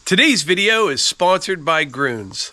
Today's video is sponsored by Grunes.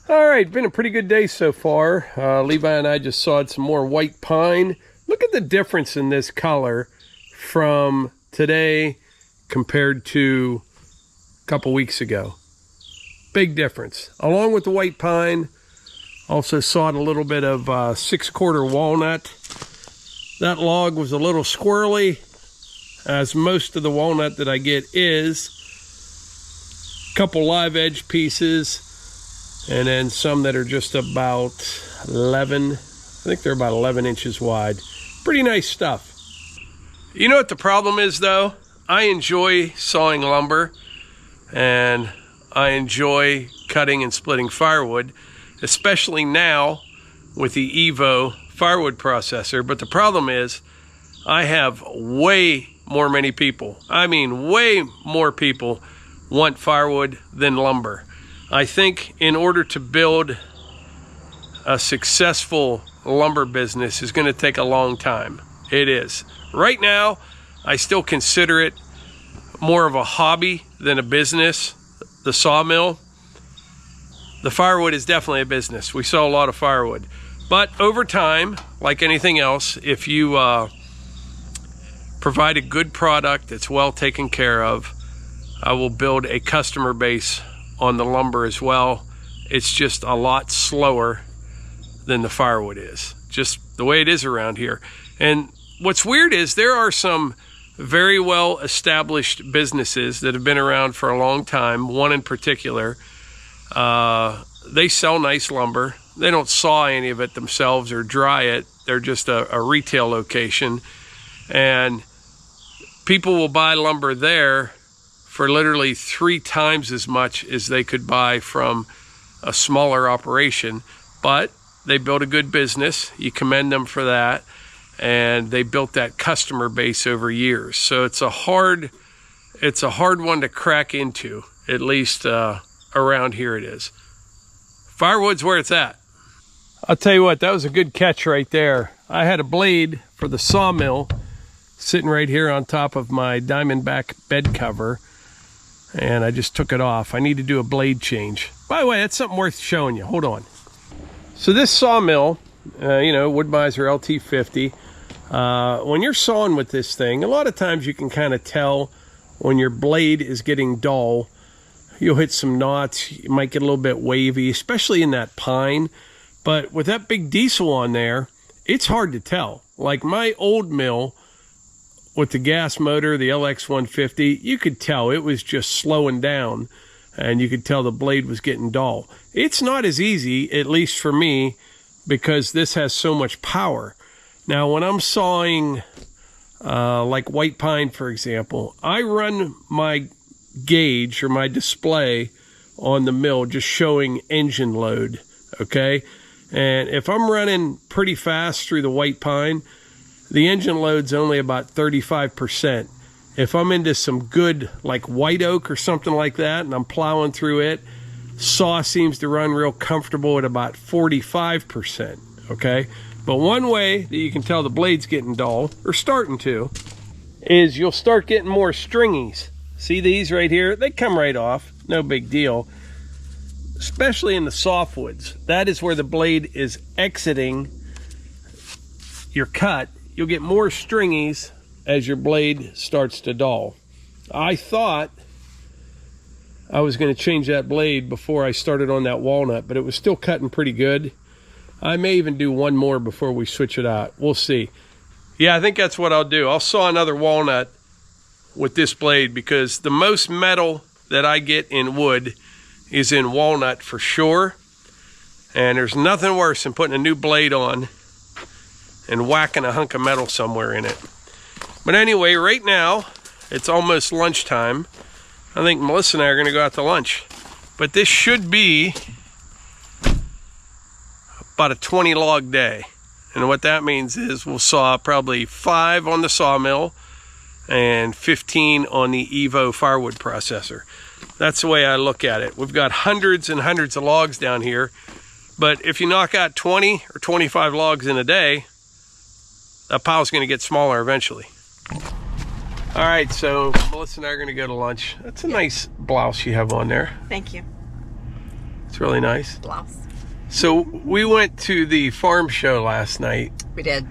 Alright, been a pretty good day so far. Levi and I just sawed some more white pine. Look at the difference in this color from today compared to a couple weeks ago. Big difference. Along with the white pine, also sawed a little bit of 6/4 walnut. That log was a little squirrely, as most of the walnut that I get is. A couple live edge pieces, and then some that are just about 11, I think they're about 11 inches wide. Pretty nice stuff. You know what the problem is though? I enjoy sawing lumber, and I enjoy cutting and splitting firewood, especially now with the Evo firewood processor. But the problem is I have way many people, I mean way more people, want firewood than lumber. I think in order to build a successful lumber business is going to take a long time. It is. Right now, I still consider it more of a hobby than a business. The sawmill. The firewood is definitely a business. We sell a lot of firewood. But over time, like anything else, if you provide a good product that's well taken care of, I will build a customer base on the lumber as well. It's just a lot slower than the firewood is. Just the way it is around here. And what's weird is there are some very well established businesses that have been around for a long time. One in particular, they sell nice lumber. They don't saw any of it themselves or dry it. They're just a retail location. And people will buy lumber there for literally 3 times as much as they could buy from a smaller operation. But they built a good business. You commend them for that. And they built that customer base over years. So it's a hard one to crack into, at least around here it is. Firewood's where it's at. I'll tell you what, that was a good catch right there. I had a blade for the sawmill sitting right here on top of my Diamondback bed cover, and I just took it off. I need to do a blade change. By the way, that's something worth showing you. Hold on. So this sawmill, Woodmizer LT50, when you're sawing with this thing, a lot of times you can kind of tell when your blade is getting dull. You'll hit some knots, you might get a little bit wavy, especially in that pine. But with that big diesel on there, it's hard to tell. Like my old mill with the gas motor, the LX150, you could tell it was just slowing down, and you could tell the blade was getting dull. It's not as easy, at least for me, because this has so much power. Now, when I'm sawing like white pine, for example, I run my gauge or my display on the mill just showing engine load, okay? And if I'm running pretty fast through the white pine, the engine load's only about 35%. If I'm into some good like white oak or something like that and I'm plowing through it, saw seems to run real comfortable at about 45%, okay? But one way that you can tell the blade's getting dull, or starting to, is you'll start getting more stringies. See these right here? They come right off, no big deal. Especially in the softwoods. That is where the blade is exiting your cut. You'll get more stringies as your blade starts to dull. I thought I was going to change that blade before I started on that walnut, but it was still cutting pretty good. I may even do one more before we switch it out. We'll see. Yeah, I think that's what I'll do. I'll saw another walnut with this blade, because the most metal that I get in wood is in walnut for sure. And there's nothing worse than putting a new blade on and whacking a hunk of metal somewhere in it. But anyway, right now, it's almost lunchtime. I think Melissa and I are going to go out to lunch. But this should be about a 20 log day. And what that means is we'll saw probably 5 on the sawmill and 15 on the Evo firewood processor. That's the way I look at it. We've got hundreds and hundreds of logs down here, but if you knock out 20 or 25 logs in a day, that pile's going to get smaller eventually. All right, so Melissa and I are going to go to lunch. That's a nice blouse you have on there. Thank you. It's really nice. Blouse. So we went to the farm show last night. We did.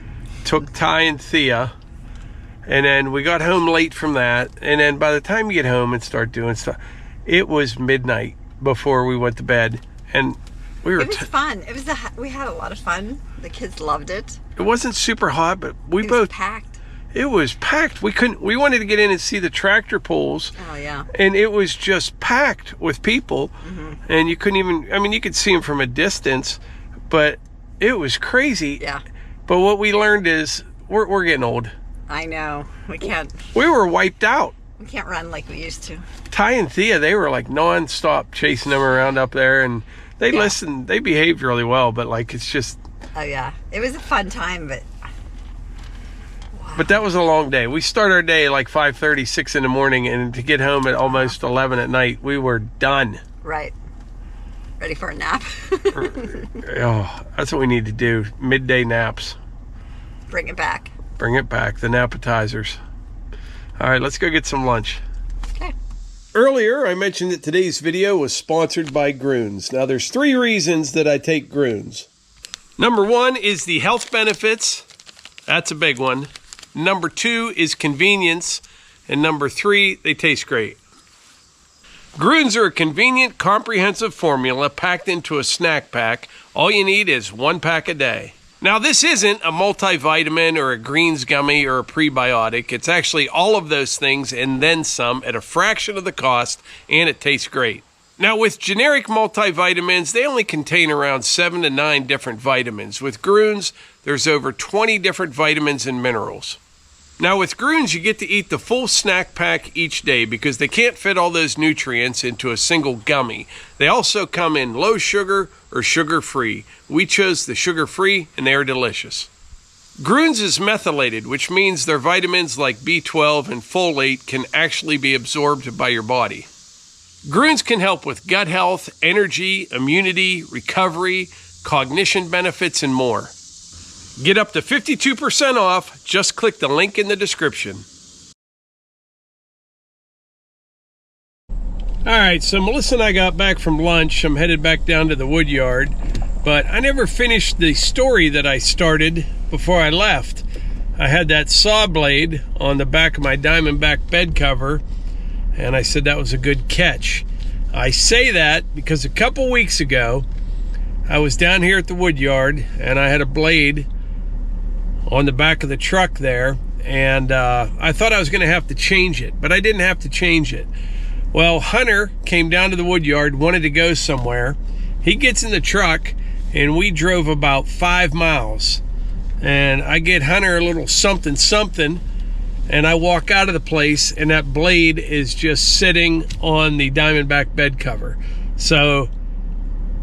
Took Ty and Thea. And then we got home late from that. And then by the time you get home and start doing stuff, it was midnight before we went to bed. And we were... It was fun. We had a lot of fun. The kids loved it. It wasn't super hot, but it was packed. It was packed. We wanted to get in and see the tractor pulls. Oh, yeah. And it was just packed with people. Mm-hmm. And you couldn't even... I mean, you could see them from a distance, but it was crazy. Yeah. But what we learned is we're getting old. I know. We can't. We were wiped out. We can't run like we used to. Ty and Thea, they were like non-stop chasing them around up there, and they listened. They behaved really well, but like it's just... Oh, yeah. It was a fun time, but... But that was a long day. We start our day like 5:30, 6 in the morning, and to get home at almost 11 at night, we were done. Right. Ready for a nap. Oh, that's what we need to do. Midday naps. Bring it back. Bring it back. The appetizers. All right, let's go get some lunch. Okay. Earlier, I mentioned that today's video was sponsored by Groons. Now, there's 3 reasons that I take Groons. Number 1 is the health benefits. That's a big one. Number 2 is convenience. And number 3, they taste great. Groons are a convenient, comprehensive formula packed into a snack pack. All you need is 1 pack a day. Now, this isn't a multivitamin or a greens gummy or a prebiotic. It's actually all of those things and then some at a fraction of the cost, and it tastes great. Now, with generic multivitamins, they only contain around 7 to 9 different vitamins. With Groons, there's over 20 different vitamins and minerals. Now, with Groons, you get to eat the full snack pack each day because they can't fit all those nutrients into a single gummy. They also come in low sugar or sugar-free. We chose the sugar-free, and they are delicious. Groons is methylated, which means their vitamins like B12 and folate can actually be absorbed by your body. Groons can help with gut health, energy, immunity, recovery, cognition benefits, and more. Get up to 52% off. Just click the link in the description. All right, so Melissa and I got back from lunch. I'm headed back down to the Woodyard, but I never finished the story that I started before I left. I had that saw blade on the back of my Diamondback bed cover, and I said that was a good catch. I say that because a couple weeks ago, I was down here at the Woodyard, and I had a blade on the back of the truck there, and I thought I was going to have to change it, but I didn't have to change it. Well, Hunter came down to the Woodyard, wanted to go somewhere. He gets in the truck, and we drove about 5 miles. And I get Hunter a little something, and I walk out of the place, and that blade is just sitting on the Diamondback bed cover. So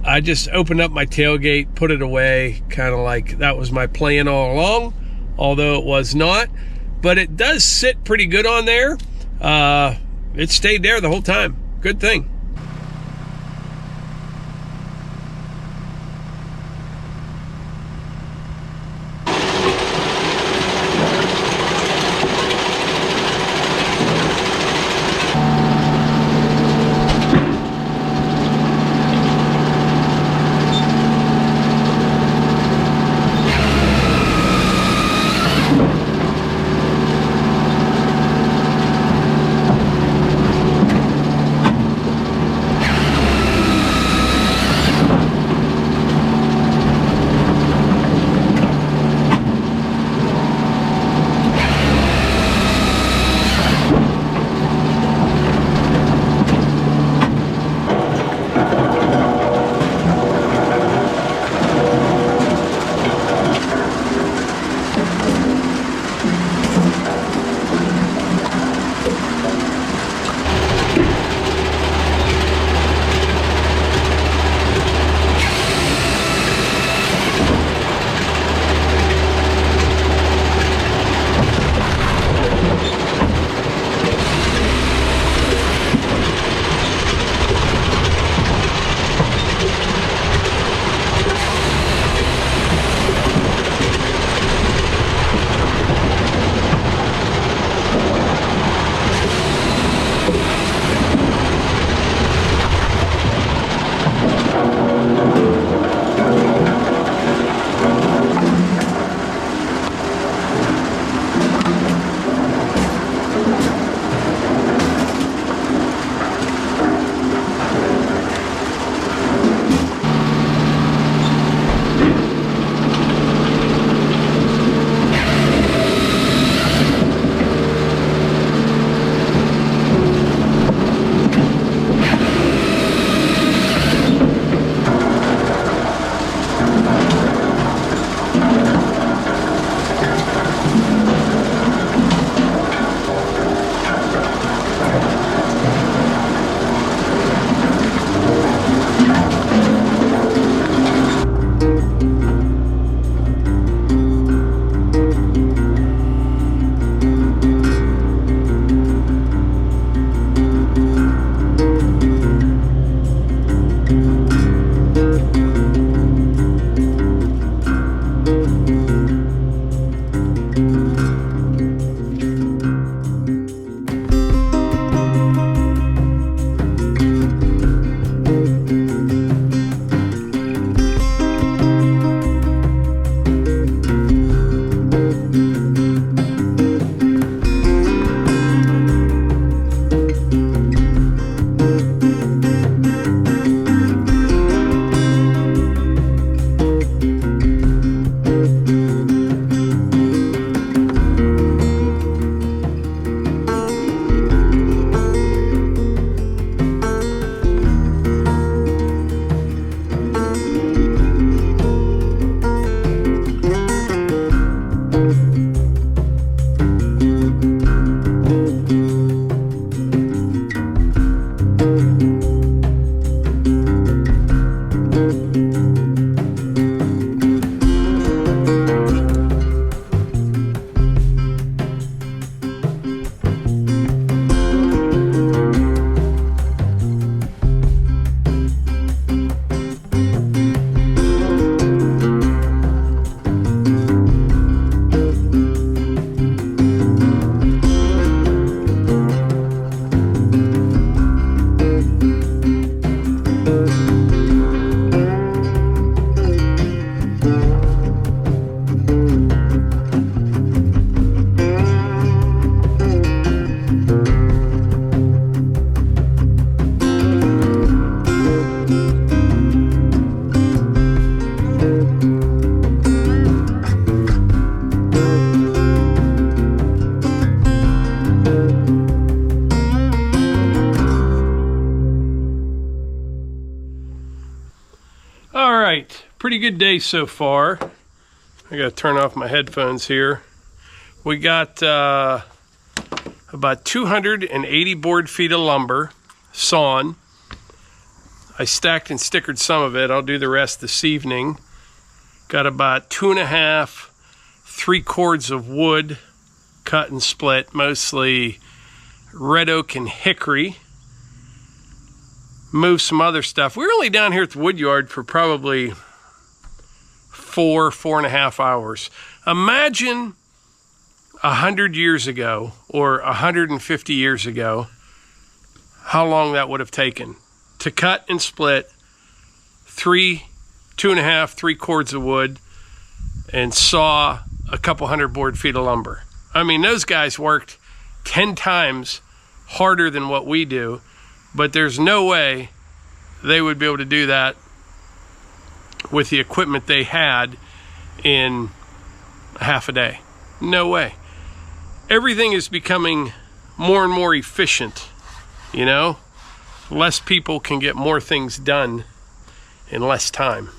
I just opened up my tailgate, put it away, kind of like that was my plan all along, although it was not. But it does sit pretty good on there. It stayed there the whole time. Good thing. Pretty good day so far. I gotta turn off my headphones here. We got about 280 board feet of lumber sawn. I stacked and stickered some of it. I'll do the rest this evening. Got about 2.5, 3 cords of wood cut and split, mostly red oak and hickory. Move some other stuff. We were only down here at the Woodyard for probably 4.5 hours. Imagine 100 years ago or 150 years ago how long that would have taken to cut and split 2.5, 3 cords of wood and saw a couple hundred board feet of lumber. I mean, those guys worked 10 times harder than what we do, but there's no way they would be able to do that with the equipment they had in half a day. No way. Everything is becoming more and more efficient, you know? Less people can get more things done in less time.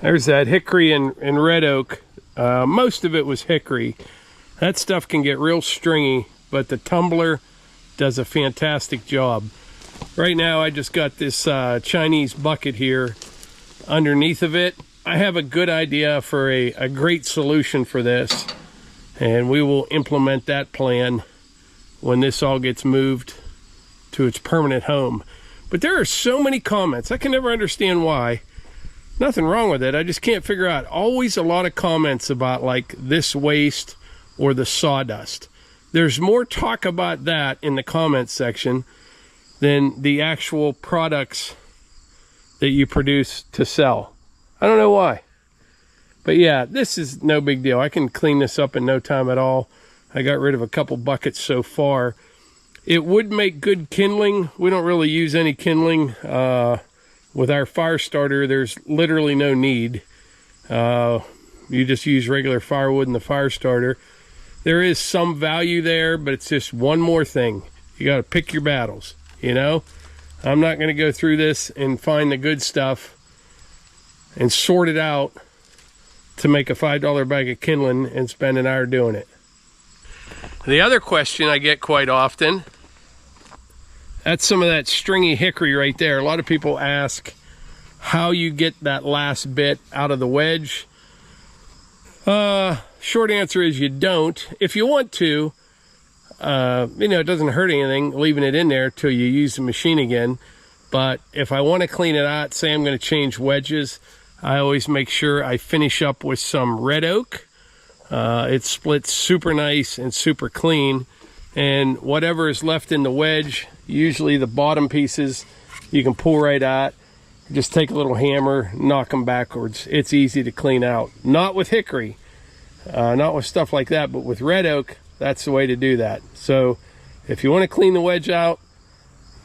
There's that hickory and red oak. Most of it was hickory. That stuff can get real stringy, but the tumbler does a fantastic job. Right now I just got this Chinese bucket here underneath of it. I have a good idea for a great solution for this, and we will implement that plan when this all gets moved to its permanent home. But there are so many comments. I can never understand why. Nothing wrong with it. I just can't figure out. Always a lot of comments about like this waste or the sawdust. There's more talk about that in the comments section than the actual products that you produce to sell. I don't know why. But yeah, this is no big deal. I can clean this up in no time at all. I got rid of a couple buckets so far. It would make good kindling. We don't really use any kindling. With our fire starter, there's literally no need. You just use regular firewood in the fire starter. There is some value there, but it's just one more thing. You got to pick your battles, you know? I'm not going to go through this and find the good stuff and sort it out to make a $5 bag of kindling and spend an hour doing it. The other question I get quite often, that's some of that stringy hickory right there. A lot of people ask how you get that last bit out of the wedge. Short answer is you don't. If you want to, you know, it doesn't hurt anything leaving it in there till you use the machine again. But if I want to clean it out, say I'm going to change wedges, I always make sure I finish up with some red oak. It splits super nice and super clean. And whatever is left in the wedge, usually the bottom pieces, you can pull right out. Just take a little hammer, knock them backwards. It's easy to clean out. Not with hickory, not with stuff like that, but with red oak, that's the way to do that. So if you want to clean the wedge out,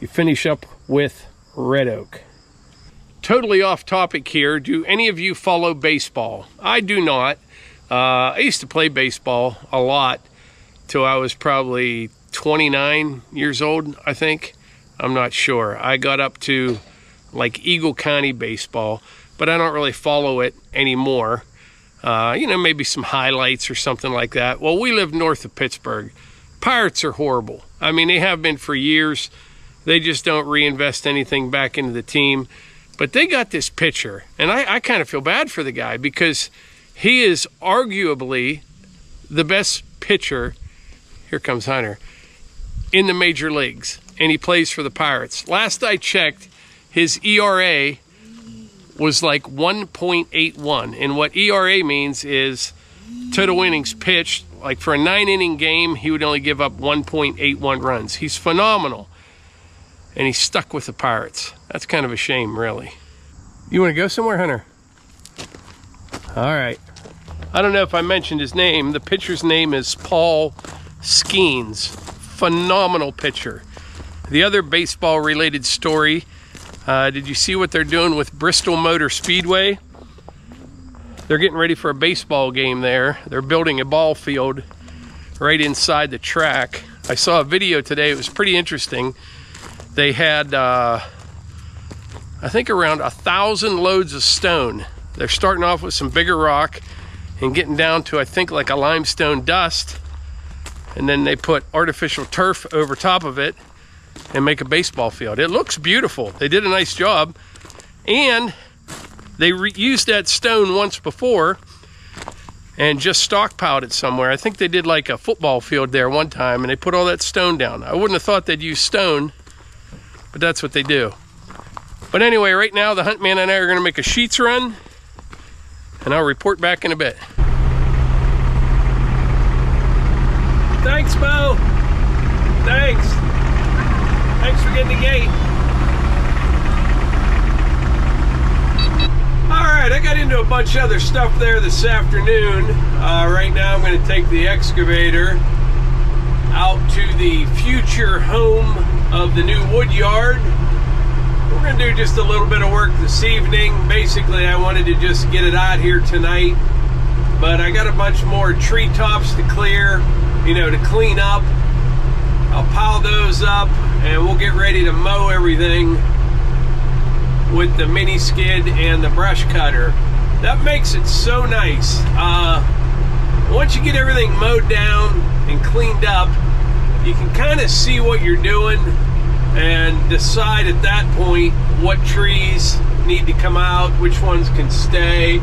you finish up with red oak. Totally off topic here. Do any of you follow baseball? I do not. I used to play baseball a lot till I was probably 29 years old, I think. I'm not sure. I got up to like Eagle County baseball, but I don't really follow it anymore. You know, maybe some highlights or something like that. Well, we live north of Pittsburgh. Pirates are horrible. I mean, they have been for years. They just don't reinvest anything back into the team. But they got this pitcher, and I kind of feel bad for the guy because he is arguably the best pitcher, here comes Hunter, in the major leagues, and he plays for the Pirates. Last I checked, his ERA was like 1.81, and what ERA means is total innings pitched. Like for a 9-inning game, he would only give up 1.81 runs. He's phenomenal, and he's stuck with the Pirates. That's kind of a shame, really. You want to go somewhere, Hunter? All right. I don't know if I mentioned his name. The pitcher's name is Paul Skeens. Phenomenal pitcher. The other baseball-related story, did you see what they're doing with Bristol Motor Speedway? They're getting ready for a baseball game there. They're building a ball field right inside the track. I saw a video today. It was pretty interesting. They had, I think, around 1,000 loads of stone. They're starting off with some bigger rock and getting down to, I think, like a limestone dust. And then they put artificial turf over top of it and make a baseball field. It looks beautiful. They did a nice job. And they used that stone once before and just stockpiled it somewhere. I think they did like a football field there one time, and they put all that stone down. I wouldn't have thought they'd use stone, but that's what they do. But anyway, right now the hunt man and I are going to make a sheets run, and I'll report back in a bit. Thanks, Bo. Thanks. Thanks for getting the gate. Alright, I got into a bunch of other stuff there this afternoon. Right now I'm going to take the excavator out to the future home of the new Woodyard. We're going to do just a little bit of work this evening. Basically, I wanted to just get it out here tonight, but I got a bunch more treetops to clear, to clean up. I'll pile those up and we'll get ready to mow everything with the mini skid and the brush cutter. That makes it so nice. Once you get everything mowed down and cleaned up, you can kind of see what you're doing and decide at that point what trees need to come out, which ones can stay,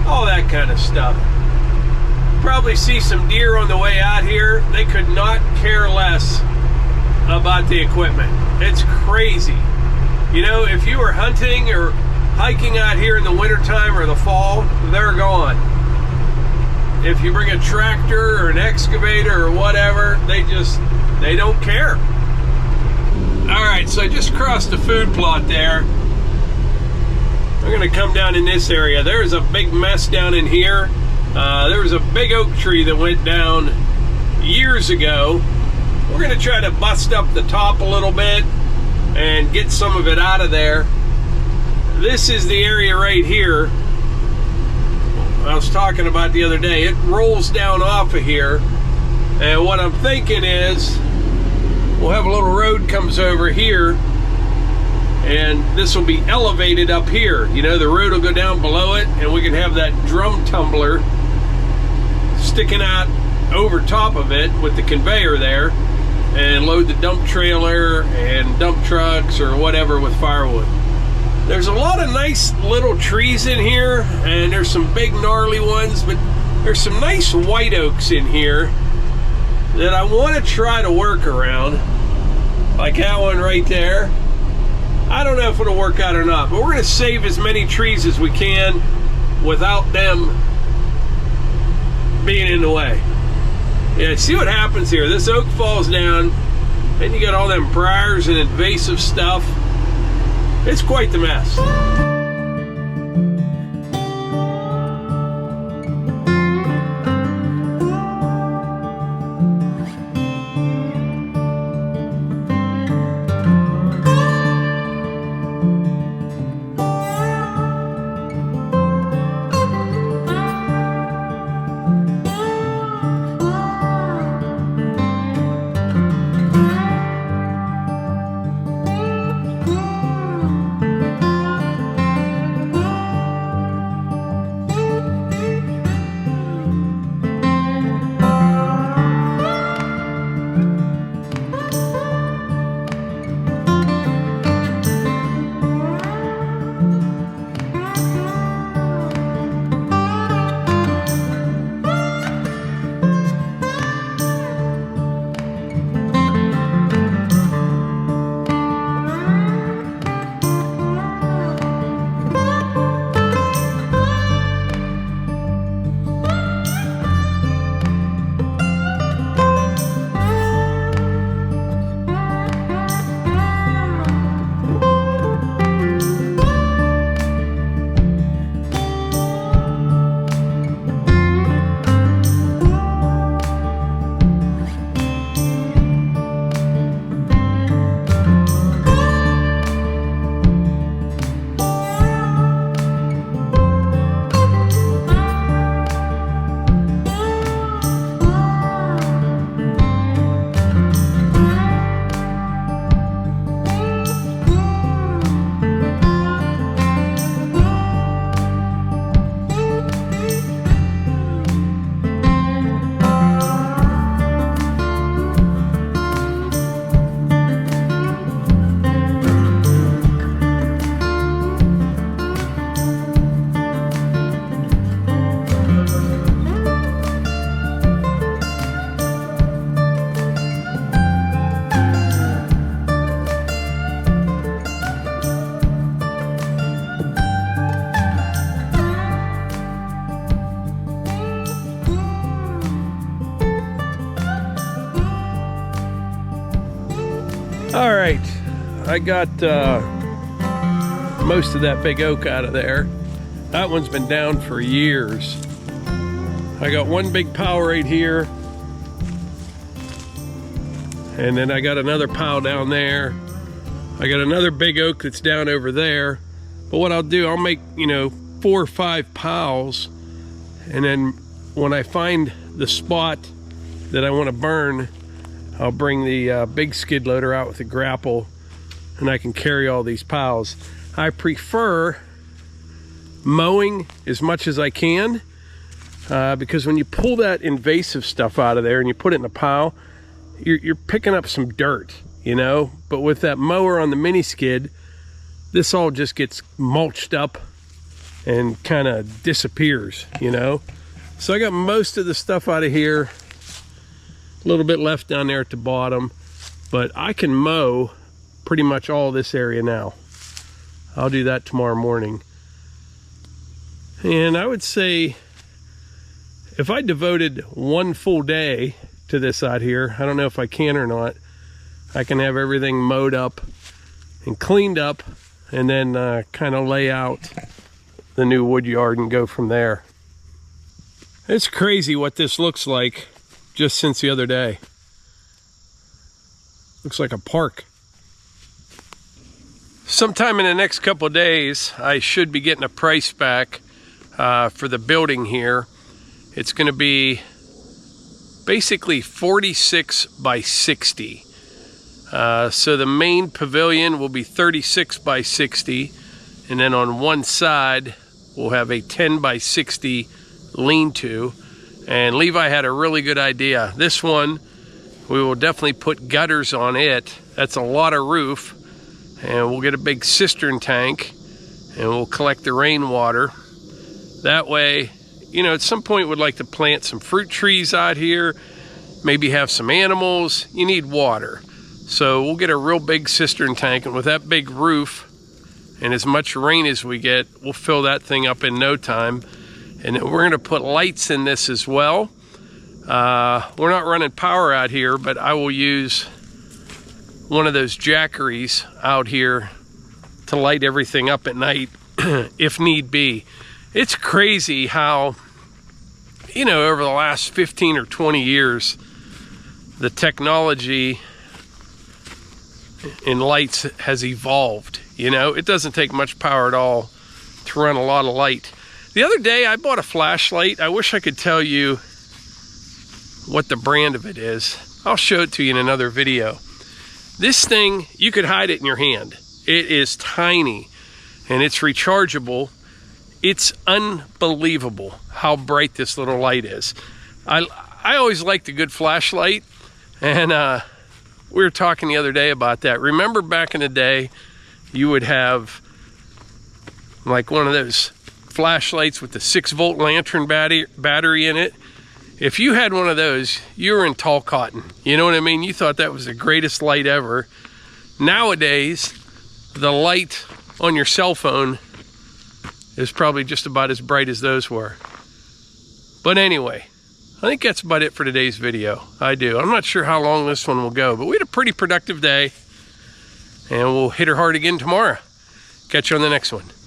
all that kind of stuff. Probably see some deer on the way out here. They could not care less about the equipment. It's crazy. If you were hunting or hiking out here in the wintertime or the fall, they're gone. If you bring a tractor or an excavator or whatever, they don't care. Alright, so I just crossed the food plot there. We're going to come down in this area. There's a big mess down in here. There was a big oak tree that went down years ago. We're going to try to bust up the top a little bit and get some of it out of there. This is the area right here I was talking about the other day. It rolls down off of here, and what I'm thinking is we'll have a little road comes over here, and this will be elevated up here. The road will go down below it, and we can have that drum tumbler sticking out over top of it with the conveyor there, and load the dump trailer and dump trucks or whatever with firewood. There's a lot of nice little trees in here, and there's some big gnarly ones, but there's some nice white oaks in here that I want to try to work around, like that one right there. I don't know if it'll work out or not, but we're going to save as many trees as we can without them being in the way. Yeah, see what happens here. This oak falls down, and you got all them briars and invasive stuff. It's quite the mess. I got most of that big oak out of there. That one's been down for years. I got one big pile right here, and then I got another pile down there. I got another big oak that's down over there. But what I'll do, I'll make, you know, 4 or 5 piles, and then when I find the spot that I want to burn, I'll bring the big skid loader out with a grapple, and I can carry all these piles. I prefer mowing as much as I can, because when you pull that invasive stuff out of there and you put it in a pile, you're picking up some dirt, you know. But with that mower on the mini skid, this all just gets mulched up and kind of disappears, you know. So I got most of the stuff out of here, a little bit left down there at the bottom, but I can mow pretty much all this area now. I'll do that tomorrow morning. And I would say if I devoted one full day to this out here, I don't know if I can or not, I can have everything mowed up and cleaned up, and then kind of lay out the new Woodyard and go from there. It's crazy what this looks like just since the other day. Looks like a park. Sometime in the next couple of days, I should be getting a price back for the building here. It's going to be basically 46 by 60. So the main pavilion will be 36 by 60, and then on one side we'll have a 10 by 60 lean-to. And Levi had a really good idea. This one, we will definitely put gutters on it. That's a lot of roof. And we'll get a big cistern tank, and we'll collect the rainwater. That way, you know, at some point we'd like to plant some fruit trees out here, maybe have some animals. You need water. So we'll get a real big cistern tank, and with that big roof and as much rain as we get, we'll fill that thing up in no time. And we're going to put lights in this as well. We're not running power out here, but I will use one of those jackeries out here to light everything up at night if need be. It's crazy how, you know, over the last 15 or 20 years, the technology in lights has evolved. You know, it doesn't take much power at all to run a lot of light. The other day I bought a flashlight. I wish I could tell you what the brand of it is. I'll show it to you in another video. This thing, you could hide it in your hand. It is tiny and it's rechargeable. It's unbelievable how bright this little light is. I always liked a good flashlight, and we were talking the other day about that. Remember back in the day, you would have like one of those flashlights with the 6-volt lantern battery in it. If you had one of those, you were in tall cotton. You know what I mean? You thought that was the greatest light ever. Nowadays, the light on your cell phone is probably just about as bright as those were. But anyway, I think that's about it for today's video. I do. I'm not sure how long this one will go, but we had a pretty productive day, and we'll hit her hard again tomorrow. Catch you on the next one.